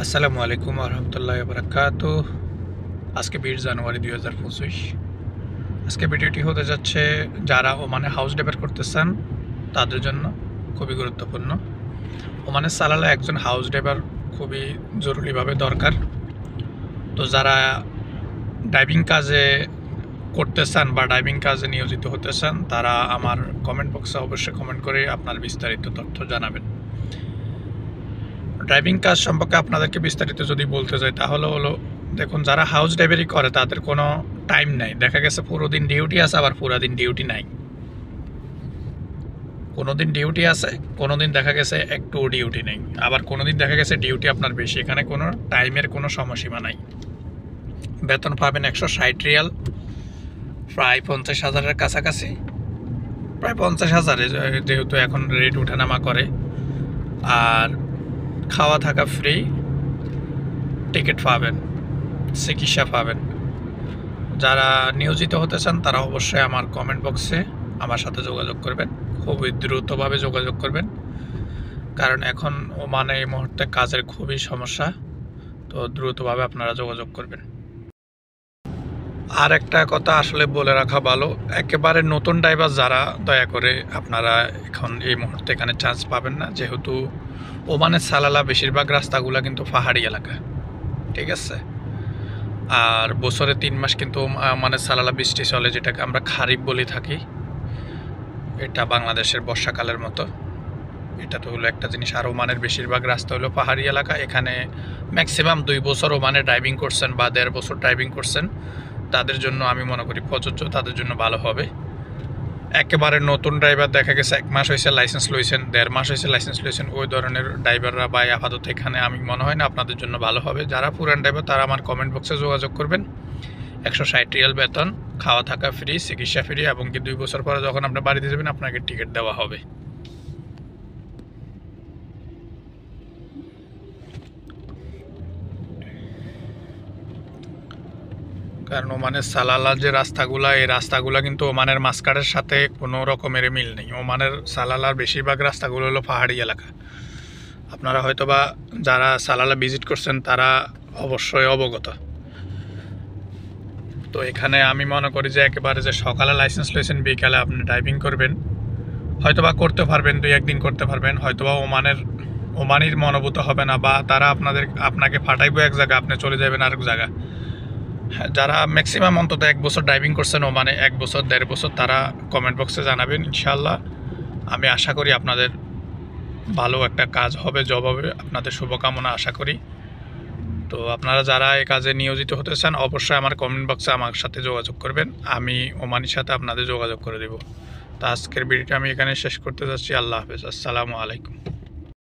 আসসালামু আলাইকুম রহমতুল্লাহি বারাকাতু। আজকে 20 জানুয়ারি 2025। আজকে ভিডিওটি হতে যাচ্ছে যারা ওমানে হাউস ড্রাইভার করতেছেন তাদের জন্য খুবই গুরুত্বপূর্ণ। ওমানে সালালা একজন হাউস ড্রাইভার খুবই জরুরিভাবে দরকার। তো যারা ড্রাইভিং কাজে করতেছেন বা ড্রাইভিং কাজে নিয়োজিত হতেছেন তারা আমার কমেন্ট বক্সে অবশ্যই কমেন্ট করে আপনার বিস্তারিত তথ্য জানাবেন। ড্রাইভিং কাজ সম্পর্কে আপনাদেরকে বিস্তারিত যদি বলতে যাই তাহলে হলো, দেখুন, যারা হাউস ড্রাইভারি করে তাদের কোনো টাইম নাই। দেখা গেছে পুরো দিন ডিউটি আছে, আবার পুরো দিন ডিউটি নাই। কোনো দিন ডিউটি আছে, কোনো দিন দেখা গেছে একটু ডিউটি নেই, আবার কোনো দিন দেখা গেছে ডিউটি আপনার বেশি। এখানে কোনো টাইমের কোনো সময়সীমা নাই। বেতন পাবেন 160 রিয়াল, প্রায় 50,000-এর কাছাকাছি, প্রায় 50,000-এ, যেহেতু এখন রেট ওঠানামা করে। আর খাওয়া থাকা ফ্রি, টিকিট পাবেন, চিকিৎসা পাবেন। যারা নিয়োজিত হতে চান তারা অবশ্যই আমার কমেন্ট বক্সে আমার সাথে যোগাযোগ করবেন, খুবই দ্রুতভাবে যোগাযোগ করবেন, কারণ এখন ওমানে এই মুহূর্তে কাজের খুবই সমস্যা। তো দ্রুতভাবে আপনারা যোগাযোগ করবেন। আর একটা কথা আসলে বলে রাখা ভালো, একেবারে নতুন ড্রাইভার যারা, দয়া করে আপনারা এখন এই মুহূর্তে এখানে চান্স পাবেন না, যেহেতু ওমানের সালালা বেশিরভাগ রাস্তাগুলো কিন্তু পাহাড়ি এলাকা, ঠিক আছে। আর বছরে 3 মাস কিন্তু মানে সালালা বৃষ্টি চলে, যেটাকে আমরা খারিফ বলে থাকি। এটা বাংলাদেশের বর্ষাকালের মতো। এটা তো হলো একটা জিনিস। আর ওমানের বেশিরভাগ রাস্তা হলো পাহাড়ি এলাকা। এখানে ম্যাক্সিমাম 2 বছর ওমানে ড্রাইভিং করছেন বা 1.5 বছর ড্রাইভিং করছেন, তাদের জন্য আমি মনে করি প্রযোজ্য, তাদের জন্য ভালো হবে। একেবারে নতুন ড্রাইভার দেখা গেছে 1 মাস হয়েছে লাইসেন্স লইছেন, 1.5 মাস হয়েছে লাইসেন্স লইছেন, ওই ধরনের ড্রাইভাররা বা আপাতত এখানে আমি মনে হয় না আপনাদের জন্য ভালো হবে। যারা পুরান ড্রাইভার তারা আমার কমেন্ট বক্সে যোগাযোগ করবেন। 160 রিয়াল বেতন, খাওয়া থাকা ফ্রি, চিকিৎসা ফ্রি, এবং কি 2 বছর পরে যখন আপনি বাড়িতে যাবেন আপনাকে টিকিট দেওয়া হবে। কারণ ওমানের সালালার যে রাস্তাগুলা, এই রাস্তাগুলা কিন্তু ওমানের মাসকাটের সাথে কোনো রকমের মিল নেই। ওমানের সালালার বেশিরভাগ রাস্তাগুলো হলো পাহাড়ি এলাকা। আপনারা হয়তোবা যারা সালালা ভিজিট করছেন তারা অবশ্যই অবগত। তো এখানে আমি মনে করি যে একেবারে যে সকালে লাইসেন্স লইছেন বিকালে আপনি ড্রাইভিং করবেন, হয়তোবা করতে পারবেন, 2-1 দিন করতে পারবেন, হয়তোবা ওমানির মনোভূত হবে না, বা তারা আপনাকে ফাটাইবো এক জায়গা, আপনি চলে যাবেন আরেক জায়গা। যারা ম্যাক্সিমাম অন্তত 1 বছর ড্রাইভিং করছেন ওমানে, 1 বছর 1.5 বছর, তারা কমেন্ট বক্সে জানাবেন। ইনশাআল্লাহ আমি আশা করি আপনাদের ভালো একটা কাজ হবে, জব হবে। আপনাদের শুভকামনা আশা করি। তো আপনারা যারা এই কাজে নিয়োজিত হতে চান অবশ্যই আমার কমেন্ট বক্সে আমার সাথে যোগাযোগ করবেন, আমি ওমানির সাথে আপনাদের যোগাযোগ করে দেব। তো আজকের ভিডিওটা আমি এখানে শেষ করতে যাচ্ছি। আল্লাহ হাফেজ, আসসালামু আলাইকুম।